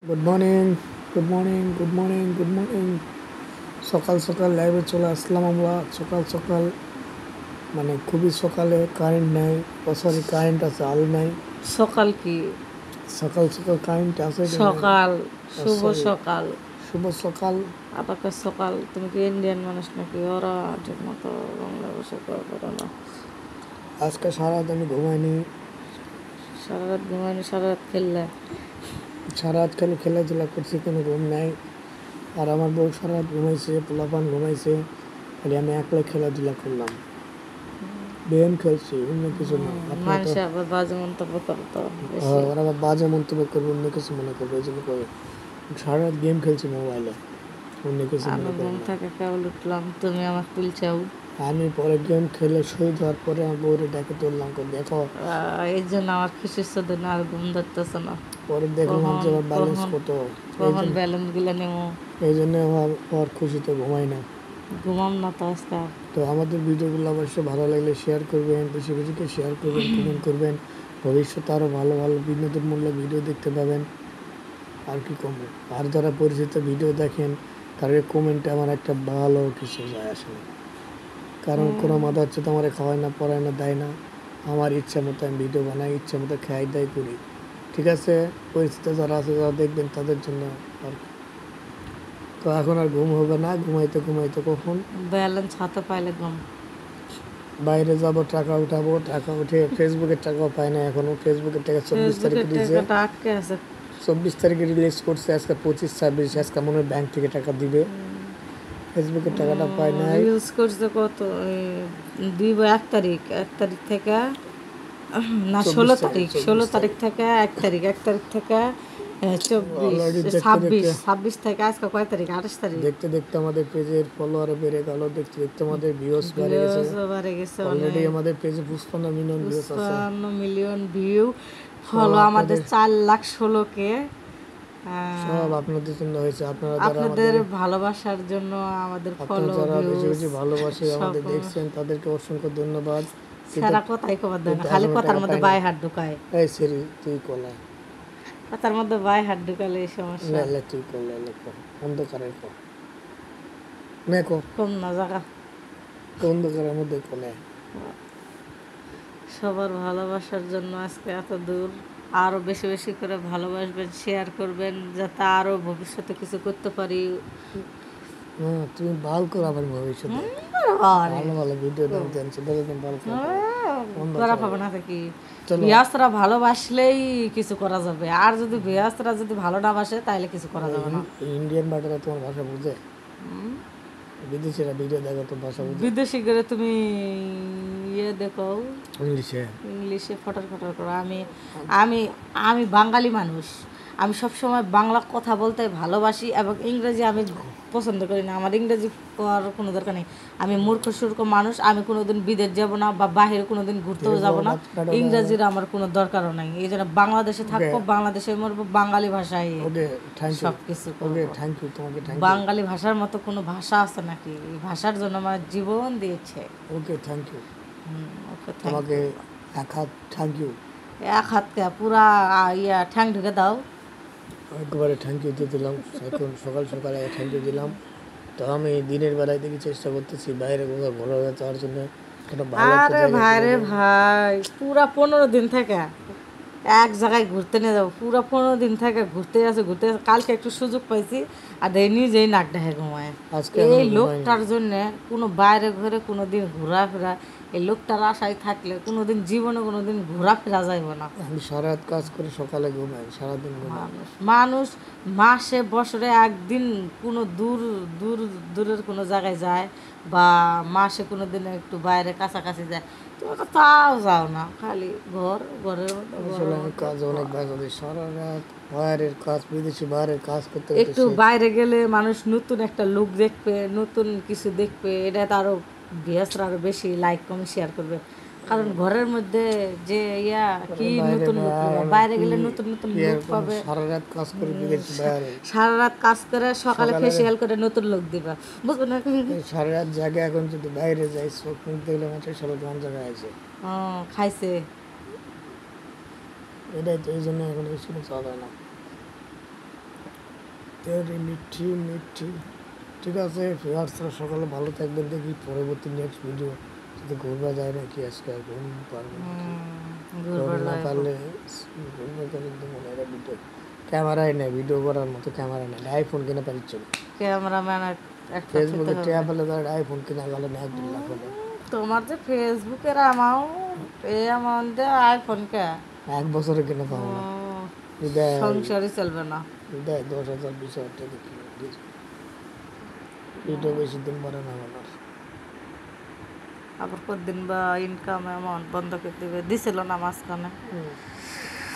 Good morning, good morning, good morning, good morning. সকাল সকাল লাইভে চলে আসলাম আমরা। সকাল সকাল মানে খুবই সকালে, কারেন্ট নাই। সরি, কারেন্ট আছে, আলো নাই। সকাল কি সকাল সকাল কারেন্ট আছে কি নাই? সকাল শুভ sorry, সকাল শুভ সকাল। আপাকে সকাল। তুমি কি ইন্ডিয়ান মানুষ নাকি? ওরা ঠিক মতো বাংলা ভাষা করো না। আজকে সারা রাত আমি ঘুমাইনি। সারা রাত ঘুমাইনি, সারা রাত খেললে? সারা রাত খালি খেলাধুলা করছি, কোনো ঘুম নাই। আর আমার বউ সারা রাত ঘুমাইছে, পোলাপান ঘুমাইছে, খালি আমি একলা খেলাধুলা করলাম, গেম খেলছি, অন্য কিছু না। আপনার তো মানুষ আবার বাজে মন্তব্য করতো বেশি। ওরা আবার বাজে মন্তব্য করবে, অন্য কিছু মনে করবে, এই জন্য করে সারা রাত গেম খেলছি মোবাইলে, অন্য কিছু আমি মনে করবে ঘুম না। থেকে কেবল উঠলাম, তুমি আমার তুলছাও। আমি পরে গেম খেলে শহীদ হওয়ার পরে আমার বউরে ডেকে তুললাম, দেখো। এই জন্য আমার খুশির সাথে না আর ঘুম ধরতেছে না। পরে দেখলাম যে আমার ব্যালেন্স কত, কখন ব্যালেন্স গুলো নেবো। এই জন্য আমার খুশিতে ঘুমাই না। ঘুমাম না তো আজকে। তো আমাদের ভিডিওগুলো অবশ্যই ভালো লাগলে শেয়ার করবেন, বেশি বেশিকে শেয়ার করবেন, কমেন্ট করবেন। ভবিষ্যতে আরও ভালো ভালো বিনোদনমূলক ভিডিও দেখতে পাবেন। আর কি কমবে। আর যারা পরিচিত ভিডিও দেখেন তাদের কমেন্টে আমার একটা ভালো কিছু যায় আসে না, কারণ কোনো মাথা হচ্ছে তো আমার খাওয়ায় না, পড়ায় না, দেয় না। আমার ইচ্ছা মতো আমি ভিডিও বানাই, ইচ্ছা মতো খাই দাই করি। ঠিক আছে, পরিচিত যারা আছে, যারা দেখবেন তাদের জন্য আর কি। তো এখন আর ঘুম হবে না, ঘুমাইতে ঘুমাইতে কখন ব্যালেন্স হাতে পাইলে ঘুম। বাইরে যাব, টাকা উঠাবো, টাকা উঠে ফেসবুকের টাকাও পায় না এখনো। ফেসবুকের টাকা 24 তারিখে দিয়েছে, টাকাটা আটকে আছে। 24 তারিখে রিলিজ করছে, আজকে 25-26, আজকে মনে হয় ব্যাংক থেকে টাকা দিবে। ফেসবুকের টাকাটা পায় নাই। রিলস করছে কত? দিব 1 তারিখ, 1 তারিখ থেকে না 16 তারিখ, 16 তারিখ থেকে 1 তারিখ, 1 তারিখ থেকে 24, 26 থেকে আজকে কয় তারিখ? 28 তারিখ। দেখতে দেখতে আমাদের পেজের ফলোয়ার বেড়ে গেল, দেখতে দেখতে আমাদের ভিউজ বেড়ে গেছে। বাড়ে গেছে অলরেডি আমাদের পেজে 55 মিলিয়ন ভিউজ আছে। 55 মিলিয়ন ভিউ, ফলো আমাদের 4,16,000 সব আপনাদের জন্য হয়েছে। আপনারা যারা আপনাদের ভালোবাসার জন্য আমাদের ফলো যারা বেশি ভিউজ বেশি ভালোবাসে আমাদের দেখছেন, তাদেরকে অসংখ্য ধন্যবাদ। সারা কথাই কবার দেয় না, খালি কথার মধ্যে বাই হাত ঢুকায়। এই সেরি তুই কোলা, কথার মধ্যে বাই হাত ঢুকালে এই সমস্যা। লে তুই কোলা, লেখো অন্ধকারের কো নেকো, কম না জায়গা। অন্ধকারের মধ্যে কোনে। সবার ভালোবাসার জন্য আজকে এত দূর। আরও বেশি বেশি করে ভালোবাসবেন, শেয়ার করবেন, যাতে আরও ভবিষ্যতে কিছু করতে পারি। তুমি ভালো করো আবার ভবিষ্যতে ভালো ভালো ভিডিও দেন, সেটাকে ভালো করো। করা পাবে না থাকি। বিয়াসরা ভালোবাসলেই কিছু করা যাবে, আর যদি বিয়াসরা যদি ভালো না বাসে তাহলে কিছু করা যাবে না। ইন্ডিয়ান বাটারা তোমার ভাষা বুঝে? বিদেশিরা ভিডিও দেখো তো ভাষা বুঝে? বিদেশি করে তুমি দেখো ইংলিশে, ইংলিশে ফটার ফটার করো। আমি আমি আমি বাঙালি মানুষ, আমি সবসময় বাংলা কথা বলতে ভালোবাসি, এবং ইংরেজি আমি পছন্দ করি না। আমার ইংরেজি করার কোনো দরকার নেই। আমি মূর্খ সূর্খ মানুষ, আমি কোনোদিন বিদেশ যাব না বা বাইরে কোনোদিন ঘুরতেও যাব না। ইংরেজির আমার কোনো দরকারও নাই। এই জন্য বাংলাদেশে থাকবো, বাংলাদেশে মরবো, বাঙালি ভাষায় সব কিছু করবো। বাঙালি ভাষার মতো কোনো ভাষা আছে নাকি? এই ভাষার জন্য আমার জীবন দিয়েছে। ওকে, থ্যাংক ইউ। তোমাকে এক হাত থ্যাংক ইউ। এক হাতকে পুরা ঠ্যাং ঢুকে দাও। একবারে থ্যাংক ইউ দিয়ে দিলাম। এখন সকাল সকালে থ্যাংক ইউ দিলাম। তো আমি দিনের বেলায় দেখি চেষ্টা করতেছি বাইরে কোথাও ঘোরা যাওয়ার জন্য। আরে ভাই রে ভাই, পুরা 15 দিন থেকে এক জায়গায় ঘুরতে নিয়ে যাবো। পুরা 15 দিন থেকে ঘুরতে আছে। কালকে একটু সুযোগ পাইছি, আর নিজেই নাক ডাহে ঘুমায়। এই লোকটার জন্য কোনো বাইরে ঘরে কোনোদিন ঘোরাফেরা, এই লোকটার আশায় থাকলে কোনোদিন জীবনে কোনোদিন ঘোরাফেরা যাইব না। আমি সারা রাত কাজ করে সকালে ঘুমাই, সারাদিন মানুষ মাসে বছরে একদিন কোনো দূরের কোনো জায়গায় যায়, বা মাসে কোনো দিন একটু বাইরে কাছাকাছি যায়। তুমি তো তাও যাও না, খালি ঘরের মধ্যে কাজ। অনেক বাইরে সারা রাত বাইরের কাজ, বিদেশি বাইরের কাজ করতে। একটু বাইরে গেলে মানুষ নতুন একটা লুক দেখবে, নতুন কিছু দেখবে, এটা তো আরো ভিউয়ার্সরা আরো বেশি লাইক কমেন্ট শেয়ার করবে। কারণ ঘরের মধ্যে যে কি নতুন বাইরে গেলে নতুন নতুন লুক পাবে। সারা রাত কাজ করে বিদেশি বাইরে, সারা রাত কাজ করে সকালে ফেসিয়াল করে নতুন লুক দিবা, বুঝবে না? সারা রাত জায়গা এখন যদি বাইরে যাই চোখ মুখ দেখলে মাত্র সবাই গান জায়গায় আছে খাইছে। এটাই তো, এই জন্য এখন কিছু চাওয়া যায় না। তেরি মিঠি মিঠি। ঠিক আছে ভিউয়ার্সরা সকালে ভালো থাকবেন, দেখি পরবর্তী নেক্সট ভিডিও যদি ঘুরবা যায় নাকি, আজকে আর ঘুম পারবো না। ঘুরবার না লাগে পারলে ঘুরবে তো কিন্তু মনে হয় ভিডিও ক্যামেরাই নেই, ভিডিও করার মতো ক্যামেরা নেই, আইফোন কিনে পারিচ্ছ না। ক্যামেরাম্যান একটা ফেসবুকে ট্যাব হলে তার আইফোন কিনা গেলে না 1-2 লাখ হবে। তোমার যে ফেসবুকের অ্যামাউন্ট, এই অ্যামাউন্টে আইফোন কে 1 বছরে কিনে পাবো না। দেয় সংসারই চলবে না। 10,000 20,000 টাকা কিনে দিয়েছে। ভিডিও বেশি দিন পরে না আমার। আবার কতদিন বা ইনকাম অ্যামাউন্ট বন্ধ করে দিবে, দিছিল না মাঝখানে।